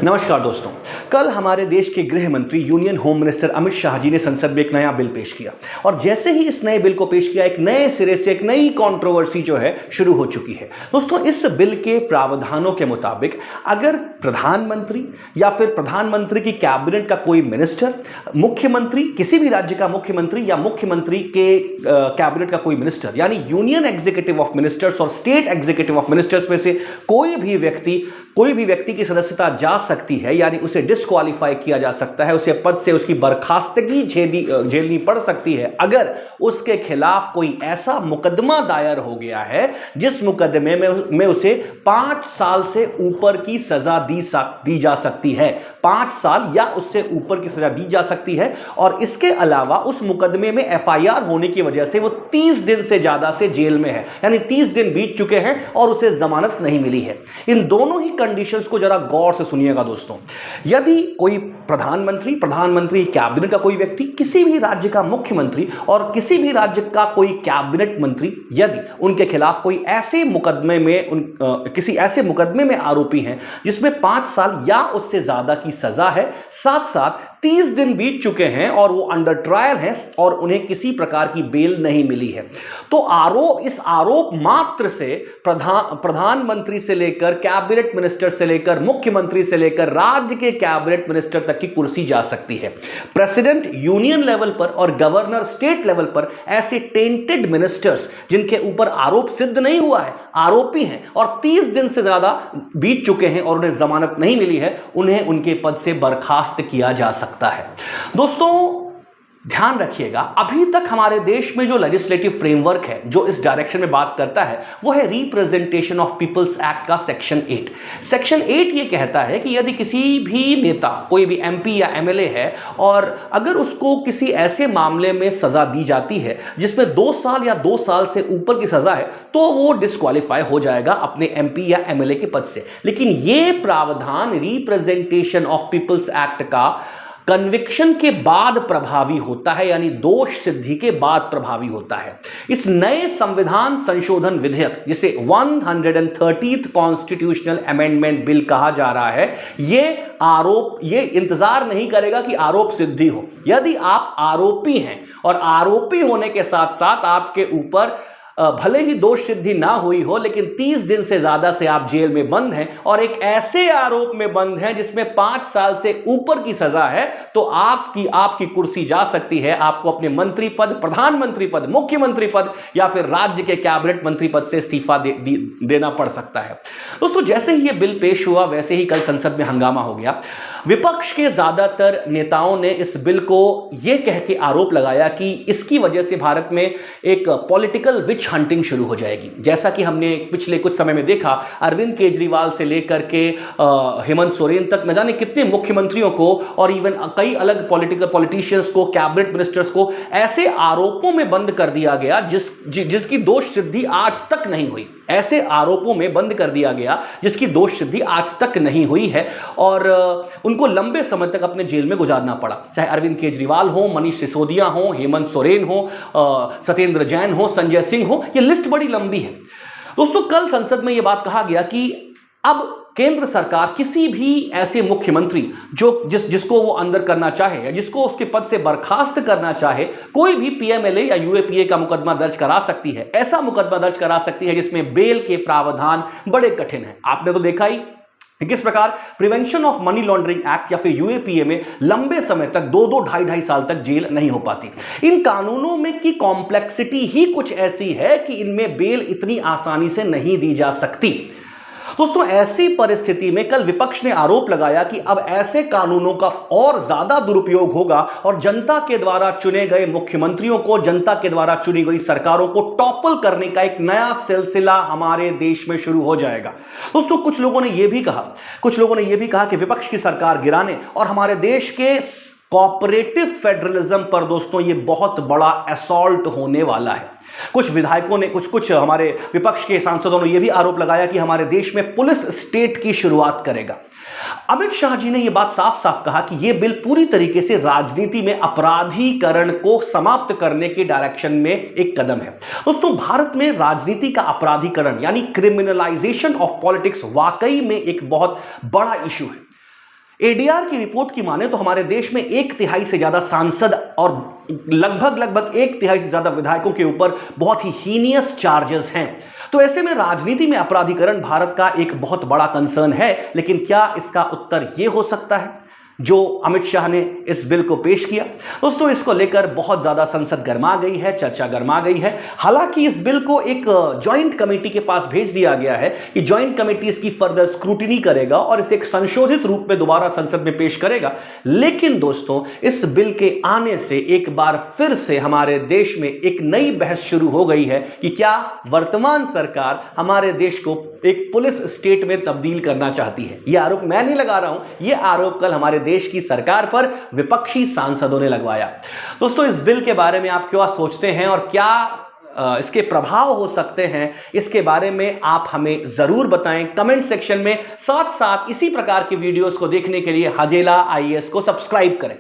नमस्कार दोस्तों। कल हमारे देश के गृह मंत्री union home minister Amit Shah ji ने संसद में एक नया बिल पेश किया और जैसे ही इस नए बिल को पेश किया एक नए सिरे से एक नई कंट्रोवर्सी जो है शुरू हो चुकी है। दोस्तों, इस बिल के प्रावधानों के मुताबिक अगर प्रधानमंत्री या फिर प्रधानमंत्री की कैबिनेट का कोई मिनिस्टर, मुख्यमंत्री, किसी भी राज्य का मुख्यमंत्री या मुख्यमंत्री के कैबिनेट का कोई मिनिस्टर यानी यूनियन एग्जीक्यूटिव ऑफ मिनिस्टर्स और स्टेट एग्जीक्यूटिव ऑफ मिनिस्टर्स में से कोई भी व्यक्ति की सदस्यता जा सकती है, यानी उसे डिस्क्वालीफाई किया जा सकता है, उसे पद से उसकी बर्खास्तगी झेलनी पड़ सकती है अगर उसके खिलाफ कोई ऐसा मुकदमा दायर हो गया है जिस मुकदमे में उसे 5 साल से ऊपर की सजा दी जा सकती है। 5 साल या उससे ऊपर की सजा दी जा सकती है और इसके अलावा उस मुकदमे में एफआईआर होने की वजह से वो 30 दिन से ज्यादा से जेल में है, यानी 30 दिन बीत चुके हैं और उसे जमानत नहीं मिली है। इन दोनों ही कंडीशंस को जरा गौर से सुनिएगा दोस्तों। यदि कोई प्रधानमंत्री कैबिनेट का कोई व्यक्ति, किसी भी राज्य का मुख्यमंत्री और किसी भी राज्य का कोई कैबिनेट मंत्री यदि उनके खिलाफ कोई ऐसे मुकदमे में किसी ऐसे मुकदमे में आरोपी हैं जिसमें 5 साल या उससे ज्यादा की सजा है, साथ साथ 30 दिन बीत चुके हैं और वो अंडर ट्रायल हैं और उन्हें किसी प्रकार की बेल नहीं मिली है, तो इस आरोप मात्र से प्रधानमंत्री से लेकर कैबिनेट मिनिस्टर से लेकर मुख्यमंत्री से लेकर राज्य के कैबिनेट मिनिस्टर तक की कुर्सी जा सकती है। प्रेसिडेंट यूनियन लेवल पर और गवर्नर स्टेट लेवल पर ऐसे टेंटेड मिनिस्टर्स जिनके ऊपर आरोप सिद्ध नहीं हुआ है, आरोपी हैं और 30 दिन से ज्यादा बीत चुके हैं और उन्हें जमानत नहीं मिली है, उन्हें उनके पद से बर्खास्त किया जा सकता है। दोस्तों, ध्यान रखिएगा, अभी तक हमारे देश में जो लेजिस्लेटिव फ्रेमवर्क है जो इस डायरेक्शन में बात करता है वो है रिप्रेजेंटेशन ऑफ पीपल्स एक्ट का सेक्शन 8। सेक्शन 8 ये कहता है कि यदि किसी भी नेता, कोई भी एमपी या एमएलए है और अगर उसको किसी ऐसे मामले में सजा दी जाती है जिसमें 2 साल या 2 साल से ऊपर की सजा है तो वो डिस्क्वालीफाई हो जाएगा अपने एमपी या एमएलए के पद से। लेकिन ये प्रावधान रिप्रेजेंटेशन ऑफ पीपल्स एक्ट का कन्विक्शन के बाद प्रभावी होता है, यानी दोष सिद्धि के बाद प्रभावी होता है। इस नए संविधान संशोधन विधेयक जिसे 130th कॉन्स्टिट्यूशनल अमेंडमेंट बिल कहा जा रहा है, ये इंतजार नहीं करेगा कि आरोप सिद्धि हो। यदि आप आरोपी हैं और आरोपी होने के साथ साथ आपके ऊपर भले ही दोष सिद्धि ना हुई हो लेकिन 30 दिन से ज्यादा से आप जेल में बंद हैं और एक ऐसे आरोप में बंद हैं जिसमें 5 साल से ऊपर की सजा है, तो आपकी कुर्सी जा सकती है। आपको अपने मंत्री पद, प्रधानमंत्री पद, मुख्यमंत्री पद या फिर राज्य के कैबिनेट मंत्री पद से इस्तीफा देना पड़ सकता है। दोस्तों, जैसे ही यह बिल पेश हुआ वैसे ही कल संसद में हंगामा हो गया। विपक्ष के ज्यादातर नेताओं ने इस बिल को यह कह के आरोप लगाया कि इसकी वजह से भारत में एक पॉलिटिकल विच हंटिंग शुरू हो जाएगी। जैसा कि हमने पिछले कुछ समय में देखा, अरविंद केजरीवाल से लेकर के हेमंत सोरेन तक, न जाने कितने मुख्यमंत्रियों को और इवन कई अलग पॉलिटिशियंस को, कैबिनेट मिनिस्टर्स को ऐसे आरोपों में बंद कर दिया गया जिसकी दोष सिद्धि आज तक नहीं हुई। ऐसे आरोपों में बंद कर दिया गया जिसकी दोष सिद्धि आज तक नहीं हुई है और उनको लंबे समय तक अपने जेल में गुजारना पड़ा। चाहे अरविंद केजरीवाल हो, मनीष सिसोदिया हो, हेमंत सोरेन हो, सत्येंद्र जैन हो, संजय सिंह हो, ये लिस्ट बड़ी लंबी है। दोस्तों, कल संसद में यह बात कहा गया कि अब केंद्र सरकार किसी भी ऐसे मुख्यमंत्री जिसको वो अंदर करना चाहे या जिसको उसके पद से बर्खास्त करना चाहे, कोई भी पीएमएलए या यूएपीए का मुकदमा दर्ज करा सकती है। ऐसा मुकदमा दर्ज करा सकती है जिसमें बेल के प्रावधान बड़े कठिन हैं। आपने तो देखा ही किस प्रकार prevention of money laundering act या फिर यूएपीए में लंबे समय तक 2-2, 2.5 साल तक जेल नहीं हो पाती। इन कानूनों में की कॉम्प्लेक्सिटी ही कुछ ऐसी है कि इनमें बेल इतनी आसानी से नहीं दी जा सकती। दोस्तों, ऐसी परिस्थिति में कल विपक्ष ने आरोप लगाया कि अब ऐसे कानूनों का और ज्यादा दुरुपयोग होगा और जनता के द्वारा चुने गए मुख्यमंत्रियों को, जनता के द्वारा चुनी गई सरकारों को टॉपल करने का एक नया सिलसिला हमारे देश में शुरू हो जाएगा। दोस्तों, कुछ लोगों ने यह भी कहा कि विपक्ष की सरकार गिराने और हमारे देश के कोऑपरेटिव फेडरलिज्म पर दोस्तों ये बहुत बड़ा असॉल्ट होने वाला है। कुछ विधायकों ने, कुछ हमारे विपक्ष के सांसदों ने यह भी आरोप लगाया कि हमारे देश में पुलिस स्टेट की शुरुआत करेगा। अमित शाह जी ने यह बात साफ साफ कहा कि यह बिल पूरी तरीके से राजनीति में अपराधीकरण को समाप्त करने के डायरेक्शन में एक कदम है। दोस्तों, भारत में राजनीति का अपराधीकरण यानी क्रिमिनलाइजेशन ऑफ पॉलिटिक्स वाकई में एक बहुत बड़ा इशू है। एडीआर की रिपोर्ट की माने तो हमारे देश में 1/3 से ज्यादा सांसद और लगभग 1/3 से ज्यादा विधायकों के ऊपर बहुत ही हीनियस चार्जेस हैं। तो ऐसे में राजनीति में अपराधीकरण भारत का एक बहुत बड़ा कंसर्न है, लेकिन क्या इसका उत्तर यह हो सकता है जो अमित शाह ने इस बिल को पेश किया? दोस्तों, इसको लेकर बहुत ज्यादा संसद गर्मा गई है, चर्चा गर्मा गई है। हालांकि इस बिल को एक जॉइंट कमेटी के पास भेज दिया गया है कि जॉइंट कमेटी इसकी फर्दर स्क्रूटिनी करेगा और इसे एक संशोधित रूप में दोबारा संसद में पेश करेगा। लेकिन दोस्तों, इस बिल के आने से एक बार फिर से हमारे देश में एक नई बहस शुरू हो गई है कि क्या वर्तमान सरकार हमारे देश को एक पुलिस स्टेट में तब्दील करना चाहती है। यह आरोप मैं नहीं लगा रहा हूं, यह आरोप कल हमारे देश की सरकार पर विपक्षी सांसदों ने लगवाया। दोस्तों, इस बिल के बारे में आप क्या सोचते हैं और क्या इसके प्रभाव हो सकते हैं, इसके बारे में आप हमें जरूर बताएं कमेंट सेक्शन में। साथ साथ इसी प्रकार की वीडियोस को देखने के लिए हजेला IAS को सब्सक्राइब करें।